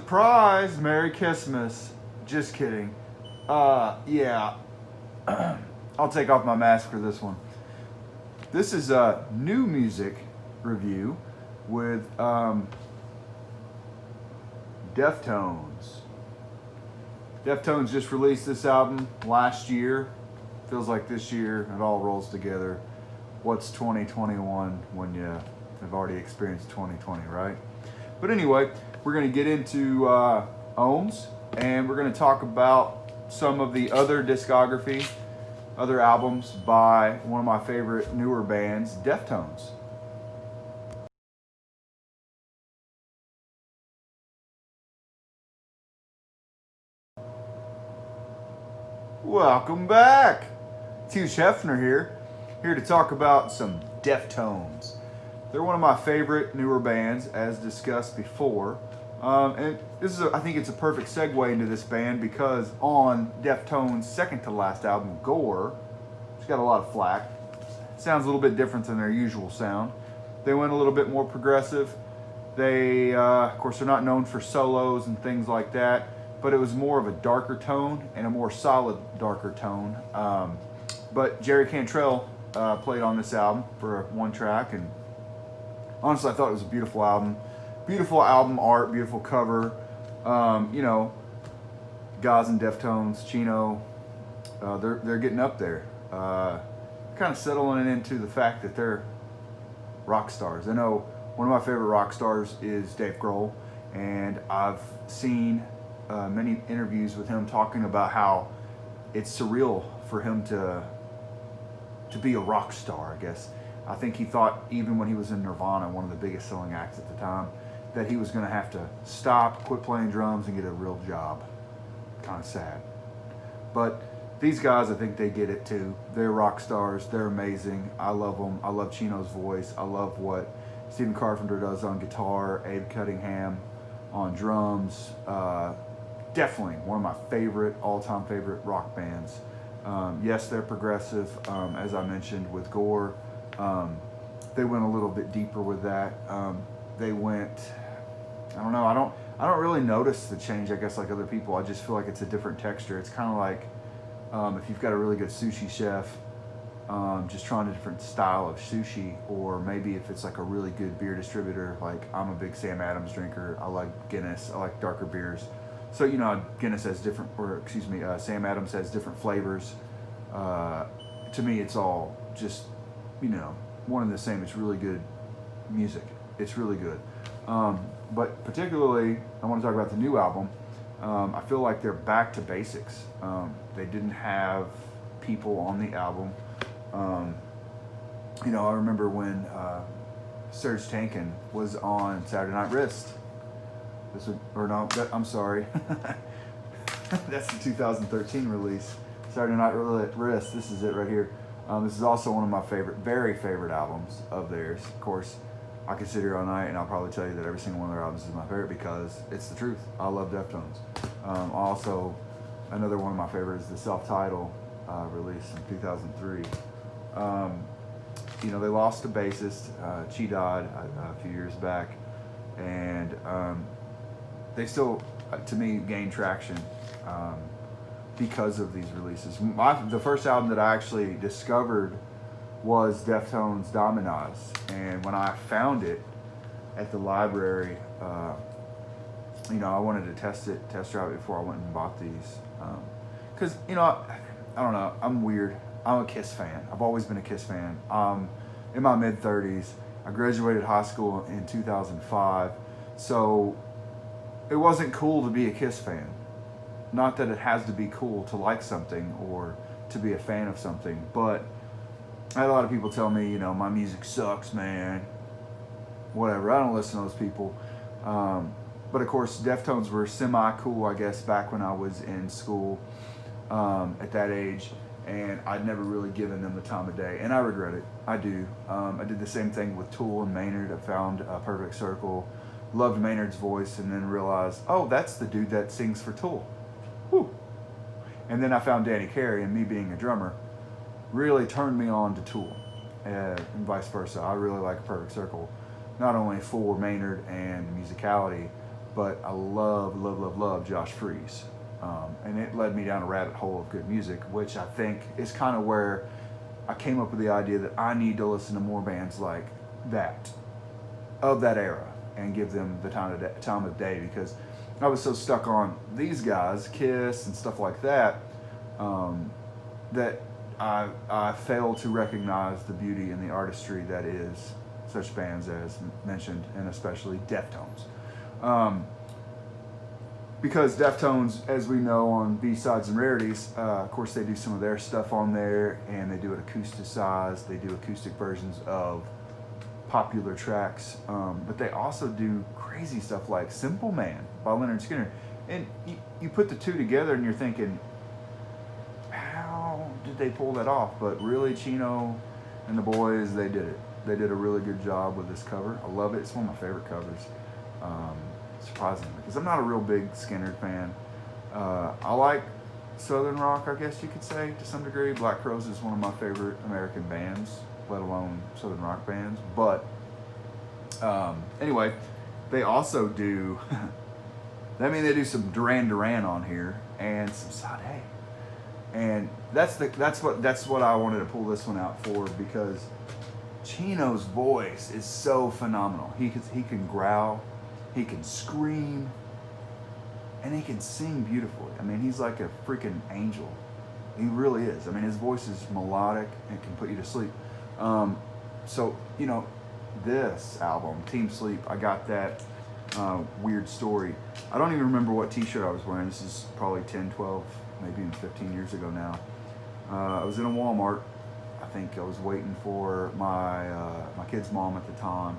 Surprise! Merry Christmas. Just kidding. Yeah. I'll take off my mask for this one. This is a new music review with Deftones. Deftones just released this album last year. Feels like this year it all rolls together. What's 2021 when you have already experienced 2020, right? But anyway, we're going to get into Ohms, and we're going to talk about some of the other discography, other albums by one of my favorite newer bands, Deftones. Welcome back! It's Hugh Hefner here to talk about some Deftones. They're one of my favorite newer bands, as discussed before. And this is, I think it's a perfect segue into this band because on Deftones' second to last album, Gore, which got a lot of flack, sounds a little bit different than their usual sound. They went a little bit more progressive. They, of course, are not known for solos and things like that, but it was more of a darker tone and a more solid darker tone. But Jerry Cantrell played on this album for one track, and honestly, I thought it was a beautiful album. Beautiful album art, beautiful cover. Guys in Deftones, Chino, they're getting up there. Kind of settling into the fact that they're rock stars. I know one of my favorite rock stars is Dave Grohl, and I've seen many interviews with him talking about how it's surreal for him to be a rock star, I guess. I think he thought, even when he was in Nirvana, one of the biggest selling acts at the time, that he was going to have to stop, quit playing drums, and get a real job. Kind of sad. But these guys, I think they get it too. They're rock stars. They're amazing. I love them. I love Chino's voice. I love what Stephen Carpenter does on guitar, Abe Cunningham on drums. Definitely one of my all-time favorite rock bands. Yes, they're progressive, as I mentioned with Gore. They went a little bit deeper with that. They went, I don't know, I don't really notice the change, I guess, like other people. I just feel like it's a different texture. It's kind of like if you've got a really good sushi chef, just trying a different style of sushi, or maybe if it's like a really good beer distributor, like I'm a big Sam Adams drinker. I like Guinness. I like darker beers. So, Guinness has different, Sam Adams has different flavors. To me, it's all just, one and the same. It's really good music. It's really good. But particularly, I want to talk about the new album. I feel like they're back to basics. They didn't have people on the album. I remember when Serge Tankian was on Saturday Night Wrist. I'm sorry. That's the 2013 release. Saturday Night Wrist. This is it right here. This is also one of my very favorite albums of theirs. Of course, I could sit here all night and I'll probably tell you that every single one of their albums is my favorite because it's the truth. I love Deftones. Also, another one of my favorites is the self-titled release in 2003. They lost a bassist. She died a few years back. And they still, to me, gained traction because of these releases. The first album that I actually discovered was Deftones' Dominaz, and when I found it at the library, I wanted to test drive it before I went and bought these, because I don't know, I'm weird. I'm a Kiss fan. I've always been a Kiss fan. In my mid-30s, I graduated high school in 2005, so it wasn't cool to be a Kiss fan. Not that it has to be cool to like something or to be a fan of something, but I had a lot of people tell me, my music sucks, man. Whatever, I don't listen to those people. But of course, Deftones were semi-cool, I guess, back when I was in school at that age, and I'd never really given them the time of day, and I regret it. I do. I did the same thing with Tool and Maynard. I found a Perfect Circle, loved Maynard's voice, and then realized, oh, that's the dude that sings for Tool. Whew. And then I found Danny Carey, and me being a drummer really turned me on to Tool, and vice versa. I really like Perfect Circle, not only for Maynard and musicality, but I love Josh Freese. And it led me down a rabbit hole of good music, which I think is kind of where I came up with the idea that I need to listen to more bands like that, of that era, and give them the time of day, because I was so stuck on these guys, Kiss and stuff like that, that I failed to recognize the beauty and the artistry that is such bands as mentioned, and especially Deftones. Because Deftones, as we know on B-Sides and Rarities, of course they do some of their stuff on there, and they do it acousticized. They do acoustic versions of popular tracks, but they also do crazy stuff like Simple Man by Leonard Skinner. And you put the two together and you're thinking, how did they pull that off? But really, Chino and the boys, they did it. They did a really good job with this cover. I love it. It's one of my favorite covers. Surprisingly, because I'm not a real big Skinner fan. I like Southern rock, I guess you could say, to some degree. Black Crowes is one of my favorite American bands, let alone Southern rock bands. But anyway, they also do, they do some Duran Duran on here and some Sade. And that's what I wanted to pull this one out for, because Chino's voice is so phenomenal. He can growl, he can scream, and he can sing beautifully. I mean, he's like a freaking angel. He really is. I mean, his voice is melodic and can put you to sleep. So, this album, Team Sleep, I got that weird story. I don't even remember what t-shirt I was wearing. This is probably 10, 12, maybe even 15 years ago now. I was in a Walmart. I think I was waiting for my kid's mom at the time.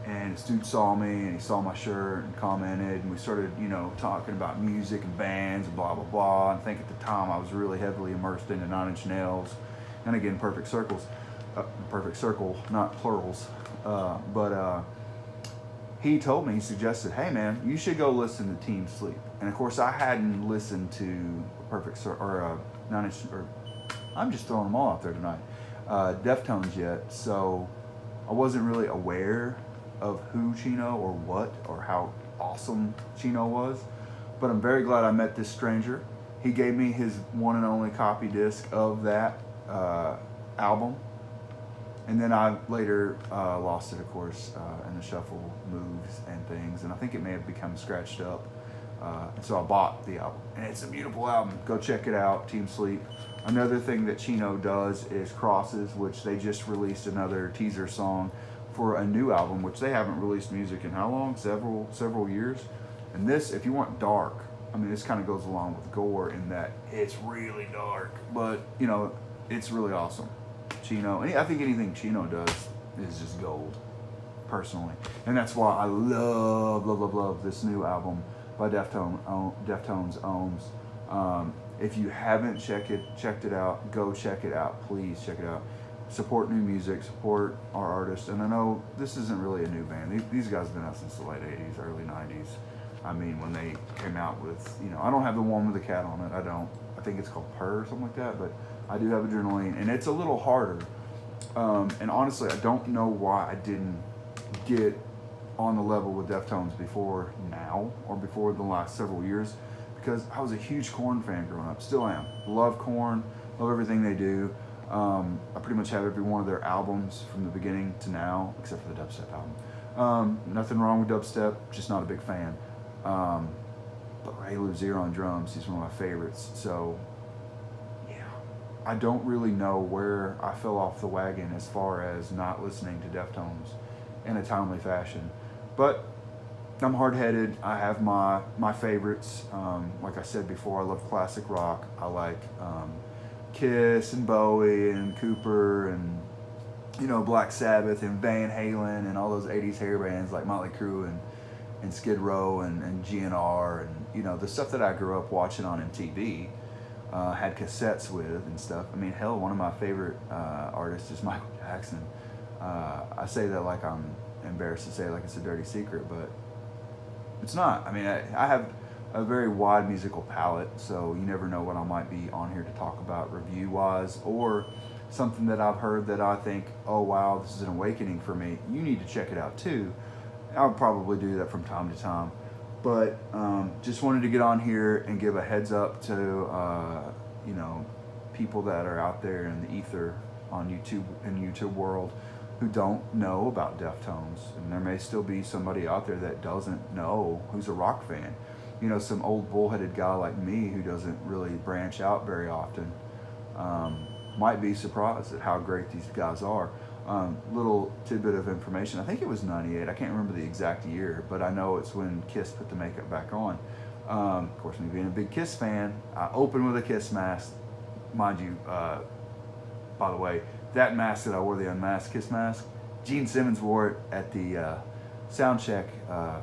And this dude saw me, and he saw my shirt and commented, and we started, talking about music and bands and blah, blah, blah. And I think at the time I was really heavily immersed into Nine Inch Nails, and again, Perfect Circle, not plurals. But he told me, he suggested, hey man, you should go listen to Team Sleep. And of course I hadn't listened to Perfect Circle, or Nine Inch, or I'm just throwing them all out there tonight, Deftones yet, so I wasn't really aware of who Chino or what or how awesome Chino was. But I'm very glad I met this stranger. He gave me his one and only copy disc of that album. And then I later lost it, of course, in the shuffle moves and things. And I think it may have become scratched up. And so I bought the album. And it's a beautiful album. Go check it out, Team Sleep. Another thing that Chino does is crosses, which they just released another teaser song for a new album, which they haven't released music in how long? Several years. And this, if you want dark, this kind of goes along with gore in that it's really dark, but it's really awesome. Chino, I think anything Chino does is just gold, personally. And that's why I love this new album by Deftones, Ohms. If you haven't checked it out, go check it out. Please check it out. Support new music, support our artists. And I know this isn't really a new band. These guys have been out since the late 80s, early 90s. When they came out with, I don't have the one with the cat on it. I don't. I think it's called Purr or something like that. But I do have Adrenaline, and it's a little harder. And honestly, I don't know why I didn't get on the level with Deftones before now, or before the last several years, because I was a huge Korn fan growing up. Still am. Love Korn. Love everything they do. I pretty much have every one of their albums from the beginning to now, except for the dubstep album. Nothing wrong with dubstep, just not a big fan. But Ray Luzier on drums, he's one of my favorites. So, yeah, I don't really know where I fell off the wagon as far as not listening to Deftones in a timely fashion. But I'm hard-headed. I have my favorites. Like I said before, I love classic rock. I like Kiss and Bowie and Cooper and Black Sabbath and Van Halen and all those 80s hair bands like Motley Crue and Skid Row and GNR and the stuff that I grew up watching on MTV, had cassettes with and stuff. Hell, one of my favorite artists is Michael Jackson. I say that like I'm embarrassed to say it, like it's a dirty secret, but it's not. I have a very wide musical palette, so you never know what I might be on here to talk about review-wise, or something that I've heard that I think, oh wow, this is an awakening for me. You need to check it out too. I'll probably do that from time to time. But just wanted to get on here and give a heads up to people that are out there in the ether on YouTube, in YouTube world, who don't know about Deftones. And there may still be somebody out there that doesn't know, who's a rock fan. Some old bullheaded guy like me who doesn't really branch out very often might be surprised at how great these guys are. Little tidbit of information. I think it was 98. I can't remember the exact year, but I know it's when Kiss put the makeup back on. Of course, me being a big Kiss fan, I opened with a Kiss mask. Mind you, by the way, that mask that I wore, the unmasked Kiss mask, Gene Simmons wore it at the sound check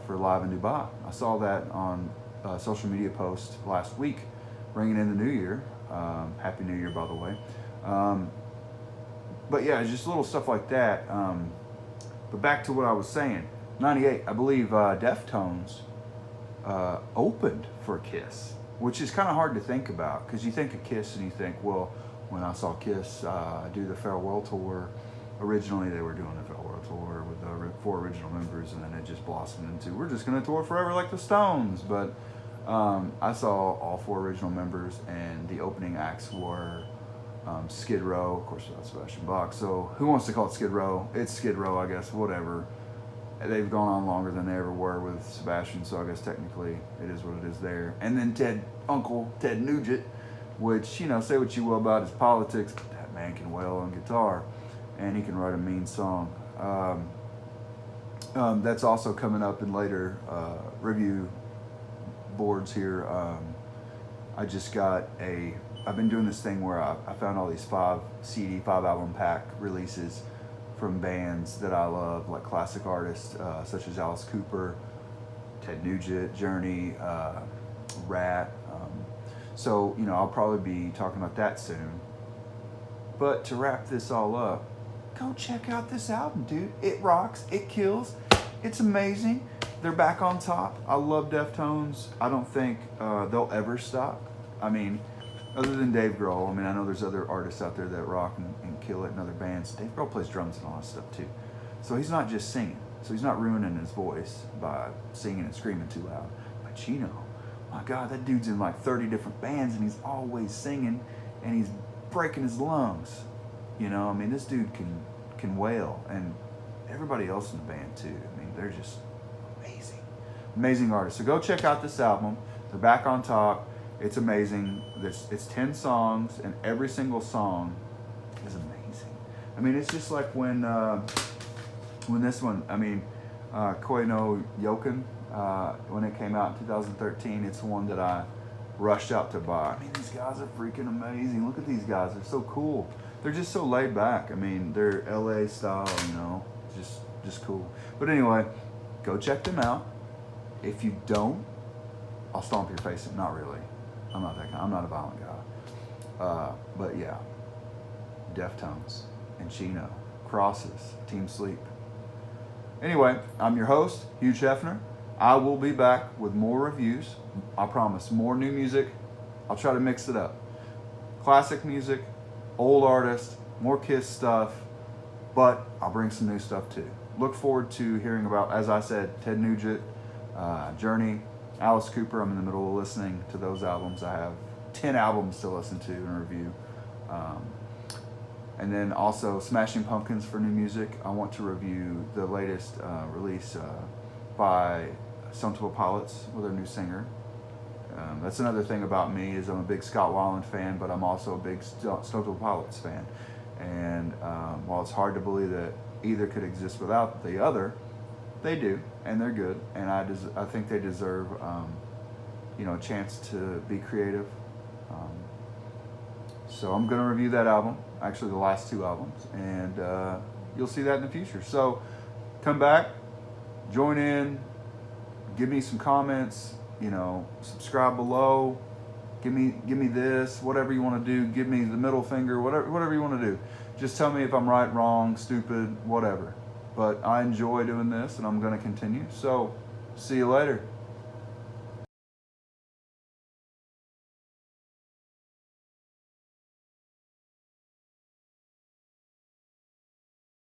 for Live in Dubai. I saw that on a social media post last week, bringing in the new year. Happy New Year, by the way. But yeah, just little stuff like that. But back to what I was saying. 98, I believe Deftones opened for Kiss, which is kind of hard to think about, because you think of Kiss and you think, well, when I saw Kiss do the Farewell Tour, originally they were doing the Farewell Tour with the 4 original members, and then it just blossomed into, we're just going to tour forever like the Stones. But I saw all 4 original members, and the opening acts were Skid Row, of course, without Sebastian Bach. So who wants to call it Skid Row? It's Skid Row, I guess, whatever. They've gone on longer than they ever were with Sebastian, so I guess technically it is what it is there. And then Uncle Ted Nugent, which, say what you will about his politics, but that man can wail on guitar, and he can write a mean song. That's also coming up in later review boards here. I've been doing this thing where I found all these 5 CD, 5 album pack releases from bands that I love, like classic artists such as Alice Cooper, Ted Nugent, Journey, Rat. So I'll probably be talking about that soon. But to wrap this all up, go check out this album, dude. It rocks. It kills. It's amazing. They're back on top. I love Deftones. I don't think they'll ever stop. I mean, other than Dave Grohl, I know there's other artists out there that rock and kill it in other bands. Dave Grohl plays drums and all that stuff too. So he's not just singing. So he's not ruining his voice by singing and screaming too loud. But Chino, my God, that dude's in like 30 different bands, and he's always singing, and he's breaking his lungs. This dude can wail, and everybody else in the band too. They're just amazing. Amazing artists. So go check out this album. They're back on top. It's amazing. It's 10 songs, and every single song is amazing. It's just like when this one, Koi no Yoken, when it came out in 2013, it's the one that I rushed out to buy. These guys are freaking amazing. Look at these guys. They're so cool. They're just so laid back. They're LA style, just cool. But anyway, go check them out. If you don't, I'll stomp your face. Not really. I'm not that guy. I'm not a violent guy. But yeah, Deftones and Chino, Crosses, Team Sleep. Anyway, I'm your host, Hugh Hefner. I will be back with more reviews. I promise. More new music. I'll try to mix it up. Classic music, old artists, more Kiss stuff, but I'll bring some new stuff too. Look forward to hearing about, as I said, Ted Nugent, Journey, Alice Cooper. I'm in the middle of listening to those albums. I have 10 albums to listen to and review. And then also Smashing Pumpkins for new music. I want to review the latest release by Stone Temple Pilots with their new singer. That's another thing about me, is I'm a big Scott Weiland fan, but I'm also a big Stone Temple Pilots fan. And while it's hard to believe that either could exist without the other, they do, and they're good. And I think they deserve a chance to be creative. So I'm going to review that album, actually the last 2 albums, and you'll see that in the future. So come back, join in, give me some comments, subscribe below, give me this, whatever you want to do, give me the middle finger, whatever you want to do. Just tell me if I'm right, wrong, stupid, whatever. But I enjoy doing this, and I'm going to continue. So see you later.